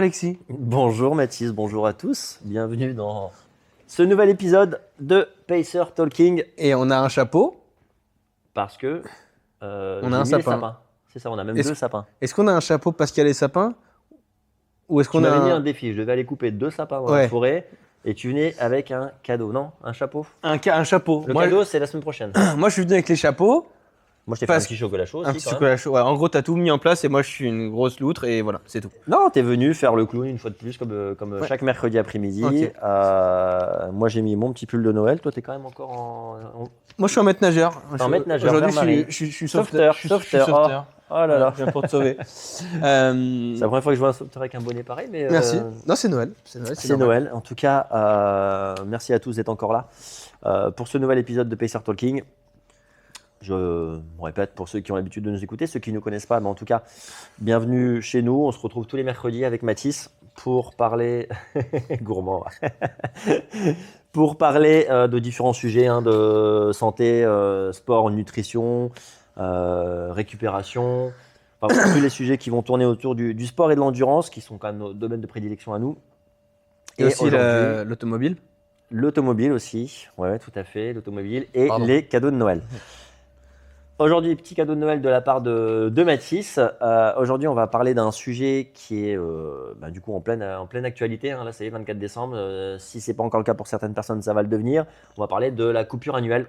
Alexis. Bonjour Mathis, bonjour à tous. Bienvenue dans ce nouvel épisode de Pacer Talking. Et on a un chapeau. Parce que On a un j'ai mis les sapin. sapins. C'est ça, on a même deux sapins. Est-ce qu'on a un chapeau parce qu'il y a les sapins? Ou est-ce Tu qu'on a m'avais mis un... un défi, je devais aller couper deux sapins dans la forêt et tu venais avec un cadeau, non? Un chapeau? un chapeau. Le cadeau, c'est la semaine prochaine. Moi, je suis venu avec les chapeaux. Moi, je t'ai fait un petit chocolat chaud aussi. Un petit chocolat chaud. Ouais, en gros, tu as tout mis en place et moi, je suis une grosse loutre et voilà, c'est tout. Non, t'es venu faire le clown une fois de plus, comme chaque mercredi après-midi. Ok. Moi, j'ai mis mon petit pull de Noël. Toi, t'es quand même encore en. Moi, je suis en maître nageur. T'es en maître nageur. Aujourd'hui, je suis sauveteur. Sauveteur. Oh là là. Je viens pour te sauver. C'est la première fois que je vois un sauveteur avec un bonnet pareil. Mais, Merci. Non, c'est Noël. C'est Noël. En tout cas, merci à tous d'être encore là pour ce nouvel épisode de Pacer Talking. Je me répète pour ceux qui ont l'habitude de nous écouter, ceux qui ne nous connaissent pas, mais en tout cas, bienvenue chez nous. On se retrouve tous les mercredis avec Mathis pour parler gourmand, pour parler de différents sujets de santé, sport, nutrition, récupération. Enfin, tous les sujets qui vont tourner autour du sport et de l'endurance, qui sont quand même nos domaines de prédilection à nous. Et aussi l'automobile. L'automobile aussi, ouais, tout à fait, l'automobile et les cadeaux de Noël. Aujourd'hui, petit cadeau de Noël de la part de Mathis. Aujourd'hui, on va parler d'un sujet qui est du coup en pleine actualité. Là, c'est le 24 décembre. Si ce n'est pas encore le cas pour certaines personnes, ça va le devenir. On va parler de la coupure annuelle,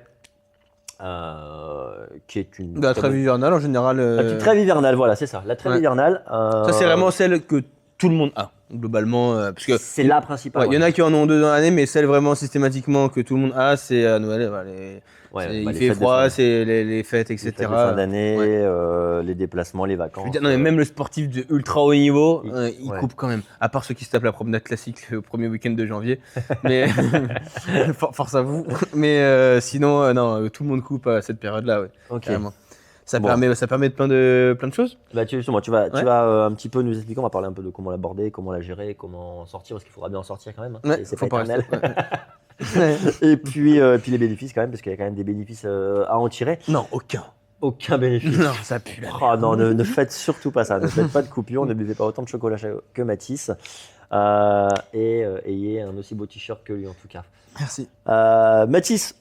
qui est une... La trêve hivernale en général. La petite trêve hivernale, voilà, c'est ça. La trêve hivernale. Ça, c'est vraiment celle que tout le monde a, globalement. Parce que c'est la principale. Il y en a qui en ont deux dans l'année, mais celle vraiment systématiquement que tout le monde a, c'est à Noël. Il fait froid, c'est les fêtes, etc. Les fêtes de fin d'année, les déplacements, les vacances. Non, mais même le sportif de ultra haut niveau, il coupe quand même. À part ceux qui se tapent la promenade classique le premier week-end de janvier. Mais force à vous. Mais sinon, non, tout le monde coupe à cette période-là. Ouais, okay. Ça permet de plein de choses. Justement, tu vas un petit peu nous expliquer. On va parler un peu de comment l'aborder, comment la gérer, comment en sortir, parce qu'il faudra bien en sortir quand même. C'est pas éternel. Et puis les bénéfices quand même, parce qu'il y a quand même des bénéfices à en tirer. Non, aucun. Aucun bénéfice. Non, ça pue la merde. Non, ne faites surtout pas ça. Ne faites pas de coupure, ne buvez pas autant de chocolat que Mathis. Et ayez un aussi beau t-shirt que lui en tout cas. Merci. Mathis,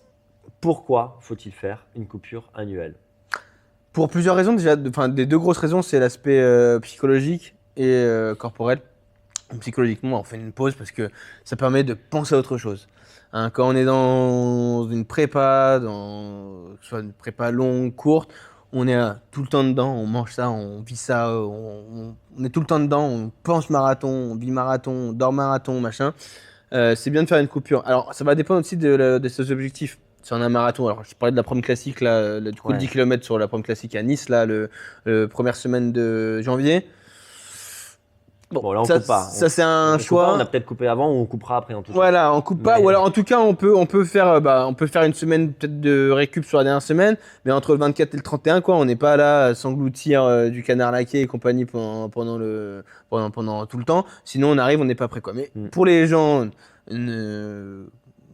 pourquoi faut-il faire une coupure annuelle? Pour plusieurs raisons. Déjà, des deux grosses raisons, c'est l'aspect psychologique et corporel. Psychologiquement, on fait une pause parce que ça permet de penser à autre chose. Quand on est dans une prépa, soit une prépa longue, courte, on est tout le temps dedans, on mange ça, on vit ça, on est tout le temps dedans, on pense marathon, on vit marathon, on dort marathon, machin. C'est bien de faire une coupure. Alors, ça va dépendre aussi de ses objectifs. Si on a un marathon, alors je parlais de la prom classique, là, du coup, 10 km sur la prom classique à Nice, là, première semaine de janvier. Bon, là, on coupe pas. Ça, c'est un choix. On a peut-être coupé avant ou on coupera après en tout cas. Voilà, on coupe pas. Ou alors, en tout cas, on peut faire une semaine peut-être de récup sur la dernière semaine, mais entre le 24 et le 31, quoi, on n'est pas là à s'engloutir du canard laqué et compagnie pendant tout le temps. Sinon, on arrive, on n'est pas prêt, quoi. Mais pour les gens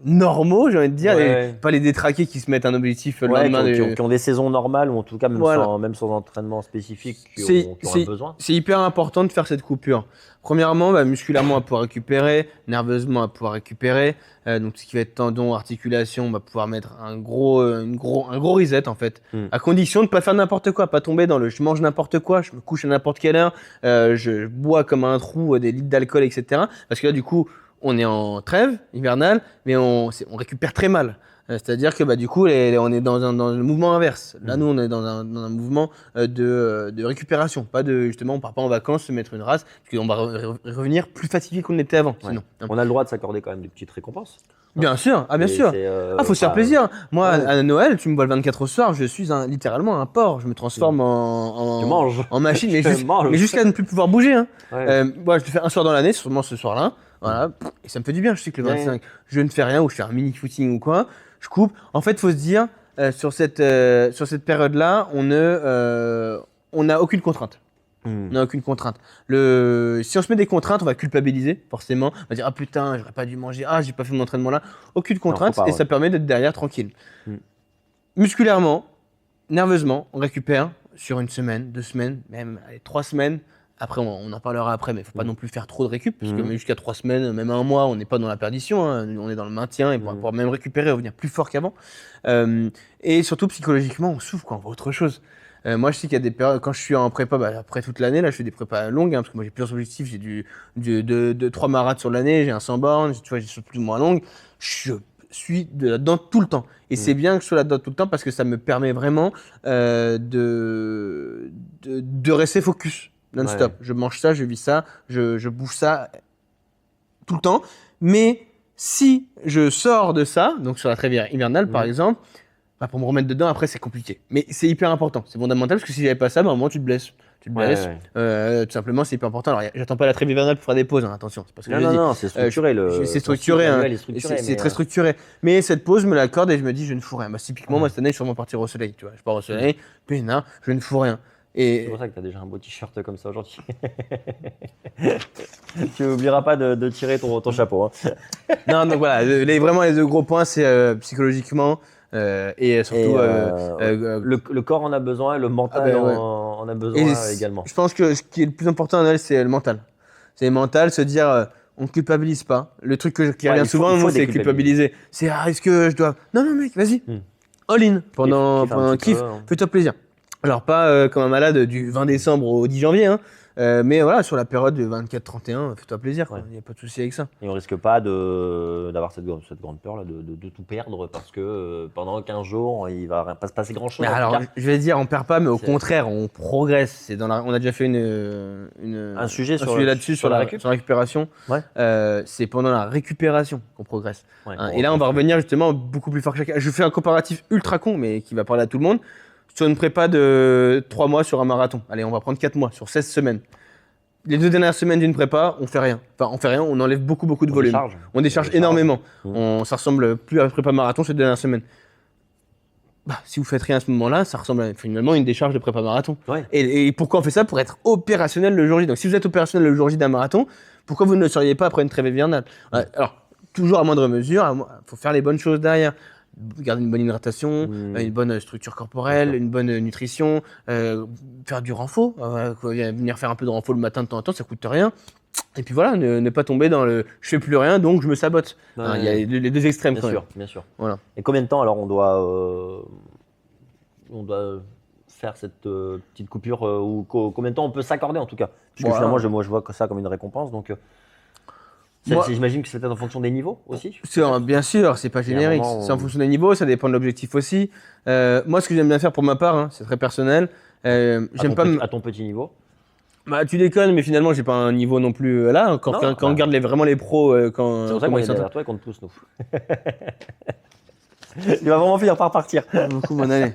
normaux, j'ai envie de dire, pas les détraqués qui se mettent un objectif le lendemain. Qui ont des saisons normales ou en tout cas même sans entraînement spécifique, qui ont un besoin. C'est hyper important de faire cette coupure. Premièrement, musculairement, on va pouvoir récupérer, nerveusement, on va pouvoir récupérer. Donc, ce qui va être tendon, articulation, on va pouvoir mettre un gros reset en fait. À condition de ne pas faire n'importe quoi, pas tomber dans je mange n'importe quoi, je me couche à n'importe quelle heure, je bois comme un trou des litres d'alcool, etc. Parce que là, du coup, on est en trêve hivernale, mais on récupère très mal. C'est-à-dire que du coup, on est dans le mouvement inverse. Là, nous, on est dans un mouvement de récupération. Pas justement, on part pas en vacances se mettre une race, parce qu'on va revenir plus fatigué qu'on était avant. Sinon. On a le droit de s'accorder quand même des petites récompenses. Bien sûr, bien sûr. Faut se faire plaisir. Moi, à Noël, tu me vois le 24 au soir, je suis littéralement un porc. Je me transforme en machine, mais jusqu'à ne plus pouvoir bouger. Moi, je le fais un soir dans l'année, sûrement ce soir-là. Voilà, et ça me fait du bien. Je sais que le 25, je ne fais rien ou je fais un mini footing ou quoi. Je coupe. En fait, il faut se dire, sur cette période-là, on n'a aucune contrainte. On n'a aucune contrainte. Si on se met des contraintes, on va culpabiliser, forcément. On va dire, ah putain, j'aurais pas dû manger, j'ai pas fait mon entraînement là. Aucune contrainte et ça permet d'être derrière tranquille. Musculairement, nerveusement, on récupère sur une semaine, 2 semaines, même 3 semaines Après, on en parlera après, mais il ne faut pas non plus faire trop de récup, parce que même jusqu'à 3 semaines, même 1 mois, on n'est pas dans la perdition, hein. On est dans le maintien et on va pouvoir même récupérer, revenir plus fort qu'avant. Et surtout, psychologiquement, on souffre quand on voit autre chose. Moi, je sais qu'il y a des périodes, quand je suis en prépa, après toute l'année, là, je fais des prépas longues, hein, parce que moi, j'ai plusieurs objectifs. J'ai 3 marathons sur l'année, j'ai un 100 bornes, tu vois, j'ai des choses plus ou moins longues. Je suis là-dedans tout le temps. Et c'est bien que je sois là-dedans tout le temps parce que ça me permet vraiment de rester focus non-stop. Je mange ça, je vis ça, je bouffe ça tout le temps. Mais si je sors de ça, donc sur la trêve hivernale par exemple, pour me remettre dedans, après c'est compliqué. Mais c'est hyper important, c'est fondamental parce que si j'avais pas ça, à un moment tu te blesses. Tout simplement, c'est hyper important. Alors, j'attends pas la trêve hivernale pour faire des pauses, hein, attention. C'est parce que non, c'est structuré. C'est structuré, hein. C'est très structuré. Mais cette pause, je me l'accorde et je me dis, je ne fous rien. Bah, typiquement, moi, cette année, je suis sûrement partir au soleil. Tu vois. Je pars au soleil, peinard, je ne fous rien. C'est pour ça que tu as déjà un beau t-shirt comme ça aujourd'hui. Tu n'oublieras pas de tirer ton chapeau. Hein. Non, donc voilà, vraiment les 2 gros points, c'est psychologiquement. Et surtout, le corps en a besoin et le mental en a besoin également. Je pense que ce qui est le plus important à Noël, c'est le mental. C'est le mental, se dire, on ne culpabilise pas. Le truc qui revient souvent, moi, c'est culpabiliser. C'est, est-ce que je dois. Non, mec, vas-y. All in. Pendant kiff, fais-toi plaisir. Alors, pas comme un malade du 20 décembre au 10 janvier, hein. Mais voilà, sur la période de 24-31, fais-toi plaisir, il n'y a pas de souci avec ça. Et on risque pas d'avoir cette grande peur là, de tout perdre parce que pendant 15 jours, il va pas se passer grand-chose. Alors, je vais dire, on perd pas, mais au contraire, on progresse. On a déjà fait un sujet là-dessus sur la récupération. C'est pendant la récupération qu'on progresse. Et là, on va revenir justement beaucoup plus fort que chacun. Je fais un comparatif ultra con, mais qui va parler à tout le monde. Sur une prépa de 3 mois sur un marathon. Allez, on va prendre 4 mois, sur 16 semaines. Les 2 dernières semaines d'une prépa, on fait rien. Enfin, on fait rien, on enlève beaucoup de volume. On décharge énormément. Ça ressemble plus à une prépa marathon ces 2 dernières semaines. Si vous faites rien à ce moment-là, ça ressemble finalement à une décharge de prépa marathon. Et pourquoi on fait ça? Pour être opérationnel le jour J. Donc si vous êtes opérationnel le jour J d'un marathon, pourquoi vous ne le seriez pas après une trêve hivernale? Alors, toujours à moindre mesure, il faut faire les bonnes choses derrière. Garder une bonne hydratation, une bonne structure corporelle, une bonne nutrition, faire du renfort, venir faire un peu de renfort le matin de temps en temps, ça coûte rien. Et puis voilà, ne pas tomber dans le je fais plus rien donc je me sabote. Il y a les 2 extrêmes quand même. Bien sûr. Voilà. Et combien de temps alors on doit faire cette petite coupure ou combien de temps on peut s'accorder en tout cas? Parce que finalement, moi je vois ça comme une récompense donc. J'imagine que c'est peut-être en fonction des niveaux aussi. Bien sûr, c'est pas générique. C'est en fonction des niveaux, ça dépend de l'objectif aussi. Moi, ce que j'aime bien faire pour ma part, hein, c'est très personnel. À ton petit niveau. Tu déconnes, mais finalement, j'ai pas un niveau non plus là. Quand on regarde vraiment les pros, c'est pour ça qu'on est derrière toi et qu'on te pousse nous. Il va vraiment finir par partir. Beaucoup mon année.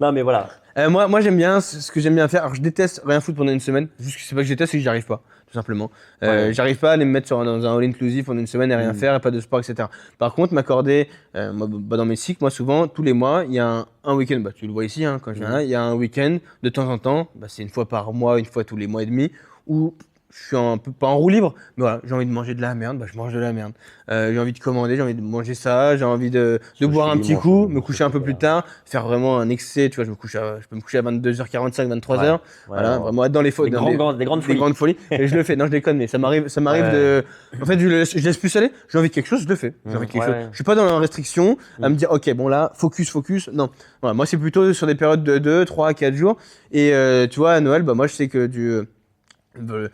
Non, mais voilà. Moi, j'aime bien ce que j'aime bien faire. Alors, je déteste rien foutre pendant une semaine. Juste que c'est pas que je déteste, c'est que j'y arrive pas. Tout simplement. J'arrive pas à aller me mettre dans un all-inclusive pendant une semaine et rien faire, et pas de sport, etc. Par contre, m'accorder, dans mes cycles, moi souvent, tous les mois, il y a un week-end, tu le vois ici, hein, quand je viens là, il y a un week-end, de temps en temps, c'est une fois par mois, une fois tous les mois et demi, où je suis un peu pas en roue libre, mais voilà, j'ai envie de manger de la merde, je mange de la merde. J'ai envie de commander, j'ai envie de manger ça, j'ai envie de boire un petit coup, me coucher un peu plus tard, faire vraiment un excès, tu vois, je peux me coucher à 22h45, 23h, vraiment être dans les des grandes folies. Et je le fais, non je déconne, mais ça m'arrive de, en fait je laisse plus aller, j'ai envie de quelque chose, je le fais. Je suis pas dans la restriction à me dire ok bon là focus, non. Voilà, moi c'est plutôt sur des périodes de 2, 3, 4 jours et tu vois à Noël, moi je sais que le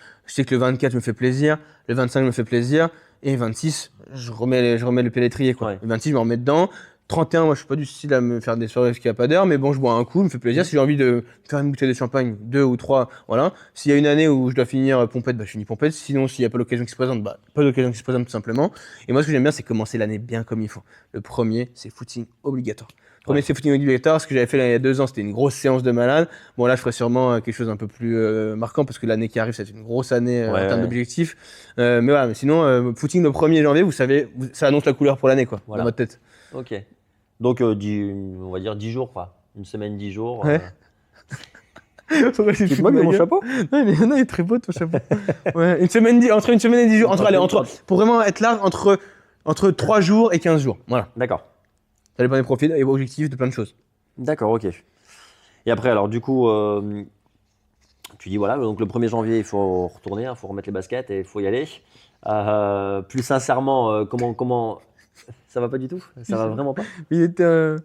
24 me fait plaisir, le 25 me fait plaisir, et 26, je remets le pied à l'étrier, quoi. Le 26, je me remets dedans. 31, moi, je suis pas du style à me faire des soirées parce qu'il n'y a pas d'heure, mais bon, je bois un coup, me fait plaisir. Si j'ai envie de faire une bouteille de champagne, 2 ou 3, voilà. S'il y a une année où je dois finir pompette, je finis pompette. Sinon, s'il n'y a pas l'occasion qui se présente, pas d'occasion qui se présente, tout simplement. Et moi, ce que j'aime bien, c'est commencer l'année bien comme il faut. Le premier, c'est footing obligatoire. C'est footing obligatoire. Ce que j'avais fait il y a 2 ans, c'était une grosse séance de malade. Bon, là, je ferai sûrement quelque chose un peu plus marquant parce que l'année qui arrive, c'est une grosse année en termes d'objectifs. Mais voilà, mais sinon, footing le 1er janvier, vous savez, ça annonce la couleur pour l'année, quoi, dans votre tête. Ok. Donc, on va dire 10 jours, quoi. Une semaine, 10 jours. Ouais. Tu te moques de mon chapeau? Non, il est très beau ton chapeau. Ouais, entre une semaine et 10 jours. Pour vraiment être large, entre 3 jours et 15 jours. Voilà. D'accord. Ça dépend des profils et objectifs de plein de choses. D'accord, ok. Et après, alors, du coup, Tu dis voilà, donc le 1er janvier, il faut retourner, il faut remettre les baskets et il faut y aller. Plus sincèrement, comment ça va pas du tout? Ça va vraiment pas? Il était.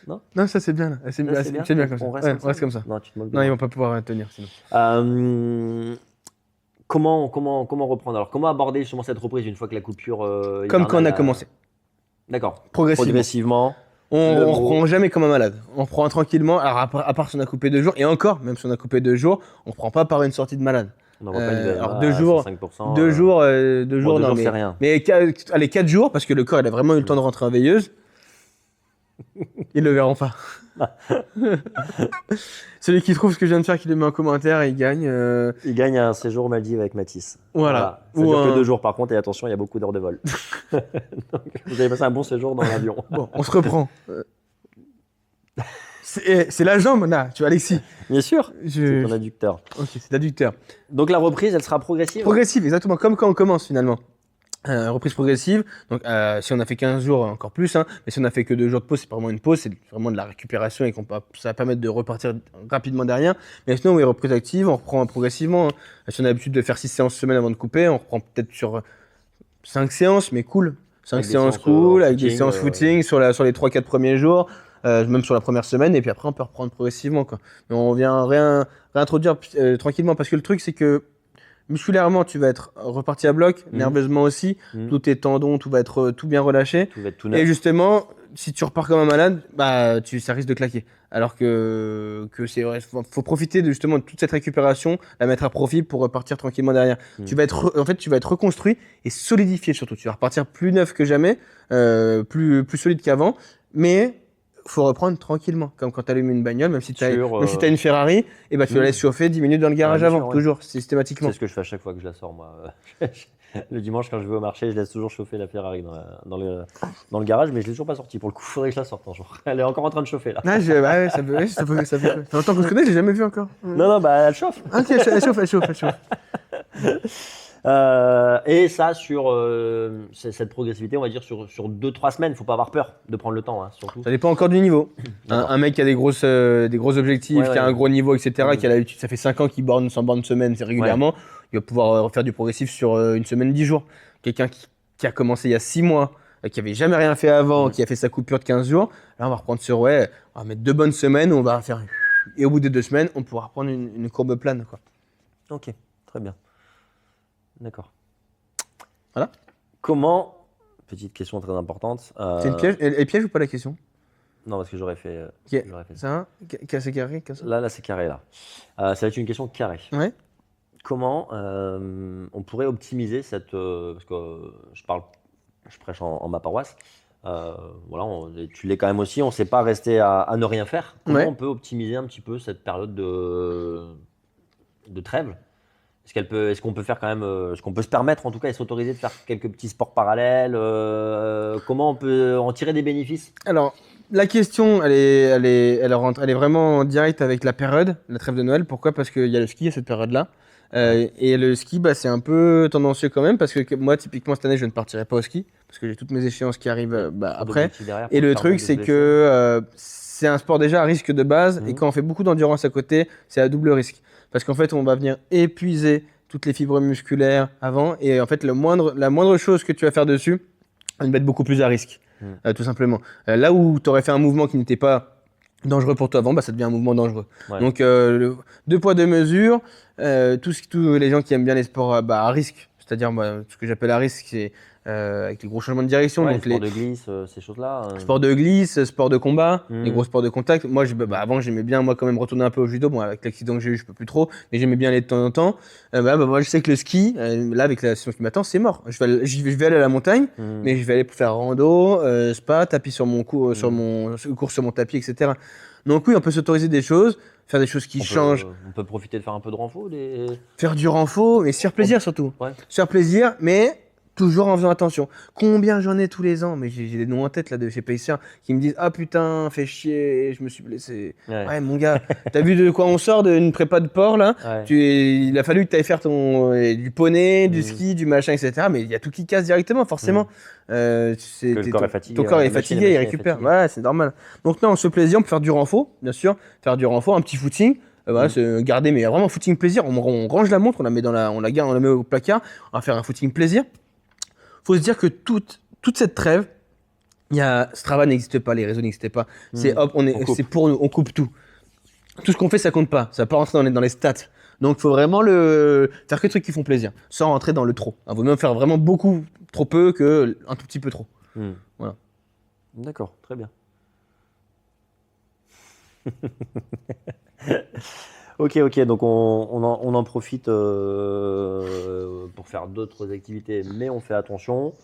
Non? Non, ça c'est bien là. C'est Là, bien comme ça. On reste Ouais, comme on reste comme ça. Non, tu te moques de Non, ils moi. vont pas pouvoir tenir sinon. Comment reprendre? Alors, comment aborder justement cette reprise une fois que la coupure Comme quand on a hivernale commencé. D'accord. Progressivement. On reprend jamais comme un malade. On reprend tranquillement. Alors à part si on a coupé 2 jours, et encore, même si on a coupé 2 jours, on reprend pas par une sortie de malade. On n'envoie pas une VMA alors à 2 jours, 5%, 2 jours, 2 jours, bon, non, c'est rien. mais allez 4 jours parce que le corps il a vraiment eu le temps de rentrer en veilleuse. Ils le verront pas. Celui qui trouve ce que je viens de faire, qui le met en commentaire, il gagne. Il gagne un séjour aux Maldives avec Mathis. Voilà. Ça dure que 2 jours par contre, et attention, il y a beaucoup d'heures de vol. Donc, vous avez passé un bon séjour dans l'avion. Bon, on se reprend. C'est la jambe là, tu vois Alexis. Bien sûr, c'est ton adducteur. Ok, c'est l'adducteur. Donc la reprise, elle sera progressive? Progressive, exactement, comme quand on commence finalement. Reprise progressive, donc si on a fait 15 jours, encore plus, hein, mais si on a fait que 2 jours de pause, c'est pas vraiment une pause, c'est vraiment de la récupération et ça va permettre de repartir rapidement derrière. Mais sinon, oui, reprise active, on reprend progressivement. Hein. Si on a l'habitude de faire 6 séances semaine avant de couper, on reprend peut-être sur 5 séances, mais cool. 5 séances cool, avec des séances footing sur les 3-4 premiers jours. Même sur la première semaine, et puis après on peut reprendre progressivement, quoi. Mais on vient réintroduire tranquillement, parce que le truc c'est que musculairement tu vas être reparti à bloc, nerveusement aussi, tous tes tendons, tout va être tout bien relâché, tout va être tout neuf. Et justement si tu repars comme un malade, bah ça risque de claquer. Alors que c'est vrai, faut profiter justement de toute cette récupération, la mettre à profit pour repartir tranquillement derrière. Tu vas être reconstruit et solidifié surtout. Tu vas repartir plus neuf que jamais, plus solide qu'avant, mais faut reprendre tranquillement, comme quand tu allumes une bagnole, même si tu as une Ferrari, et bah, tu la laisses chauffer 10 minutes dans le garage avant, toujours, systématiquement. C'est ce que je fais à chaque fois que je la sors, moi. Le dimanche, quand je vais au marché, je laisse toujours chauffer la Ferrari dans le garage, mais je l'ai toujours pas sortie. Pour le coup, il faudrait que je la sorte un jour. Elle est encore en train de chauffer, là. Ah, ça peut. Ça fait longtemps qu'on se connaît, je l'ai jamais vu encore. Non, bah, elle chauffe. Ok, elle chauffe. Et ça, sur cette progressivité, on va dire sur 2-3 semaines, il ne faut pas avoir peur de prendre le temps, hein, surtout. Ça dépend encore du niveau. Un mec qui a des gros objectifs, qui a un gros niveau, etc., qui a l'habitude, ça fait 5 ans qu'il borne 100 bornes semaine régulièrement, il va pouvoir faire du progressif sur une semaine, 10 jours. Quelqu'un qui a commencé il y a 6 mois, qui avait jamais rien fait avant, qui a fait sa coupure de 15 jours, là on va reprendre on va mettre 2 bonnes semaines, on va faire, et au bout de 2 semaines, on pourra reprendre une courbe plane, quoi. Ok, très bien. D'accord. Voilà. Comment, petite question très importante. C'est une piège, et piège ou pas la question? Non, parce que j'aurais fait. Ça, c'est carré comme ça. Là, c'est carré, là. Ça va être une question carrée. Ouais. Comment on pourrait optimiser cette. Parce que je prêche en ma paroisse. Voilà, tu l'es quand même aussi. On ne sait pas rester à ne rien faire. Comment on peut optimiser un petit peu cette période de trêve? Est-ce qu'on peut faire quand même, est-ce qu'on peut se permettre en tout cas et s'autoriser de faire quelques petits sports parallèles? Comment on peut en tirer des bénéfices? Alors, la question, elle est vraiment en direct avec la période, la trêve de Noël. Pourquoi? Parce qu'il y a le ski à cette période-là. Et le ski, c'est un peu tendancieux quand même, parce que moi, typiquement, cette année, je ne partirai pas au ski, parce que j'ai toutes mes échéances qui arrivent après. Et le truc, c'est que c'est un sport déjà à risque de base, et quand on fait beaucoup d'endurance à côté, c'est à double risque. Parce qu'en fait, on va venir épuiser toutes les fibres musculaires avant, et en fait, la moindre chose que tu vas faire dessus, elle va être beaucoup plus à risque, tout simplement. Là où tu aurais fait un mouvement qui n'était pas dangereux pour toi avant, ça devient un mouvement dangereux. Ouais. Donc, 2 poids 2 mesures, tous les gens qui aiment bien les sports à risque, c'est-à-dire ce que j'appelle à risque, c'est avec les gros changements de direction. Ouais, donc sport de glisse, ces choses-là. Sport de glisse, sport de combat, les gros sports de contact. Moi, avant, j'aimais bien quand même retourner un peu au judo. Bon, avec l'accident que j'ai eu, je peux plus trop, mais j'aimais bien aller de temps en temps. Moi, je sais que le ski, là, avec la saison qui m'attend, c'est mort. Je vais aller à la montagne, mais je vais aller pour faire rando, spa, tapis sur mon cours sur mon tapis, etc. Donc oui, on peut s'autoriser des choses, faire des choses qui changent. On peut profiter de faire un peu de renfo. Faire du renfo, mais se faire plaisir surtout. Ouais. Se faire plaisir, mais toujours en faisant attention. Combien j'en ai tous les ans, mais j'ai des noms en tête là de chez Pacer qui me disent ah putain, fais chier, je me suis blessé. Ouais mon gars, t'as vu de quoi on sort d'une prépa de port là? Il a fallu que t'ailles faire du poney, du ski, du machin, etc. Mais il y a tout qui casse directement, forcément. Le corps est fatigué. Ton corps est fatigué, il récupère. Ouais, c'est normal. Donc non, on se fait plaisir, on peut faire du renfo, bien sûr. Faire du renfo, un petit footing. Voilà, c'est garder, mais vraiment footing plaisir. On range la montre, on la met on la garde, on la met au placard. On va faire un footing plaisir. Faut se dire que toute cette trêve, Strava n'existe pas, les réseaux n'existaient pas. C'est hop, c'est pour nous, on coupe tout. Tout ce qu'on fait, ça compte pas. Ça va pas rentrer dans les stats. Donc, il faut vraiment faire que des trucs qui font plaisir, sans rentrer dans le trop. Il vaut mieux faire vraiment beaucoup, trop peu, que un tout petit peu trop. Voilà. D'accord, très bien. Ok, donc on en profite pour faire d'autres activités, mais on fait attention.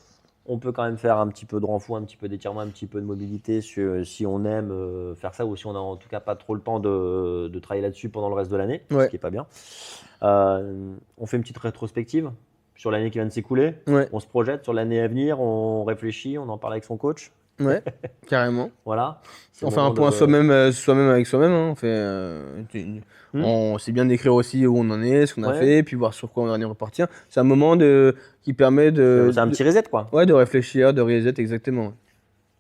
On peut quand même faire un petit peu de renfort, un petit peu d'étirement, un petit peu de mobilité si on aime faire ça, ou si on n'a en tout cas pas trop le temps de travailler là-dessus pendant le reste de l'année, ce qui n'est pas bien. On fait une petite rétrospective sur l'année qui vient de s'écouler. On se projette sur l'année à venir, on réfléchit, on en parle avec son coach. Ouais, carrément. Voilà. On fait un point soi-même avec soi-même. Hein. C'est bien d'écrire aussi où on en est, ce qu'on a fait, puis voir sur quoi on va repartir. C'est un moment qui permet de. C'est un petit reset, quoi. Ouais, de réfléchir, de reset, exactement.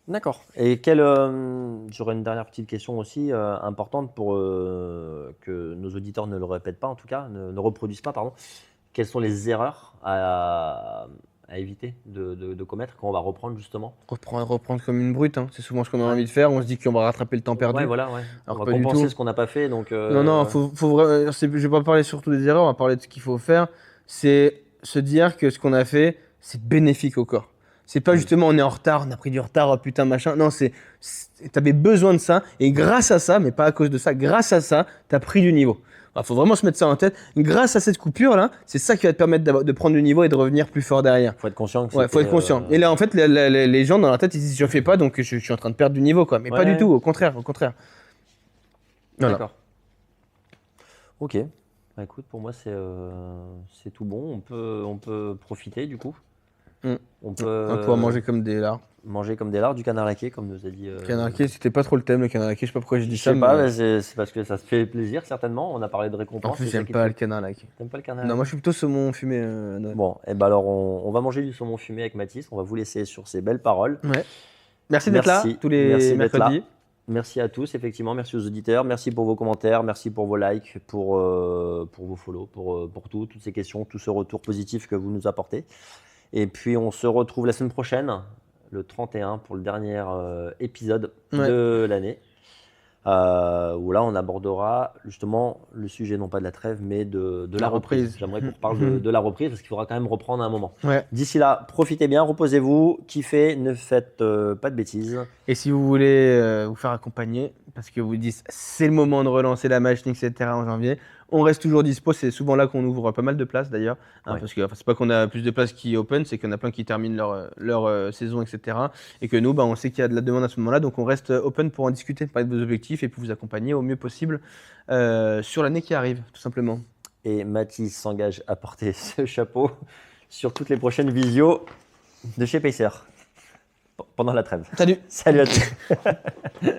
D'accord. Et j'aurais une dernière petite question aussi importante pour que nos auditeurs ne le répètent pas, en tout cas, ne reproduisent pas, pardon. Quelles sont les erreurs à éviter de commettre quand on va reprendre justement? Reprendre comme une brute, hein. C'est souvent ce qu'on a envie de faire. On se dit qu'on va rattraper le temps perdu. Ouais, voilà. Alors on va compenser ce qu'on n'a pas fait. Donc, Non, je vais pas parler surtout des erreurs, on va parler de ce qu'il faut faire. C'est se dire que ce qu'on a fait, c'est bénéfique au corps. C'est pas justement on est en retard, on a pris du retard, oh putain machin. Non, t'avais besoin de ça et grâce à ça, mais pas à cause de ça, grâce à ça, t'as pris du niveau. Il faut vraiment se mettre ça en tête. Grâce à cette coupure-là, c'est ça qui va te permettre de prendre du niveau et de revenir plus fort derrière. Faut être conscient. Faut être conscient. Et là, en fait, les gens dans leur tête, ils disent je fais pas, donc je suis en train de perdre du niveau, quoi. Mais pas du tout, au contraire. Voilà. D'accord. Ok. Bah, écoute, pour moi, c'est tout bon. On peut profiter du coup. On va pouvoir manger comme des lards. Manger comme des lards, du canard laqué, comme nous a dit. Canard laqué, c'était pas trop le thème, le canard laqué. Je sais pas pourquoi j'ai dit ça. Je sais pas, c'est parce que ça se fait plaisir, certainement. On a parlé de récompense. En plus, j'aime pas le canard laqué. T'aimes pas le canard? Non, moi je suis plutôt saumon fumé. Bon, et ben alors on va manger du saumon fumé avec Mathis. On va vous laisser sur ces belles paroles. Ouais. Merci d'être là tous les mercredis. Merci à tous, effectivement. Merci aux auditeurs. Merci pour vos commentaires. Merci pour vos likes, pour vos follow, pour toutes ces questions, tout ce retour positif que vous nous apportez. Et puis, on se retrouve la semaine prochaine, le 31, pour le dernier épisode de l'année. Où là, on abordera justement le sujet, non pas de la trêve, mais de la reprise. J'aimerais qu'on parle de la reprise, parce qu'il faudra quand même reprendre à un moment. D'ici là, profitez bien, reposez-vous, kiffez, ne faites pas de bêtises. Et si vous voulez vous faire accompagner, parce que vous dites c'est le moment de relancer la machine, etc. en janvier, on reste toujours dispo. C'est souvent là qu'on ouvre pas mal de places d'ailleurs. Parce que c'est pas qu'on a plus de places qui open, c'est qu'il y en a plein qui terminent leur saison, etc. Et que nous, on sait qu'il y a de la demande à ce moment-là. Donc on reste open pour en discuter, parler de vos objectifs et pour vous accompagner au mieux possible sur l'année qui arrive, tout simplement. Et Mathis s'engage à porter ce chapeau sur toutes les prochaines visios de chez Pacer pendant la trêve. Salut. Salut à tous.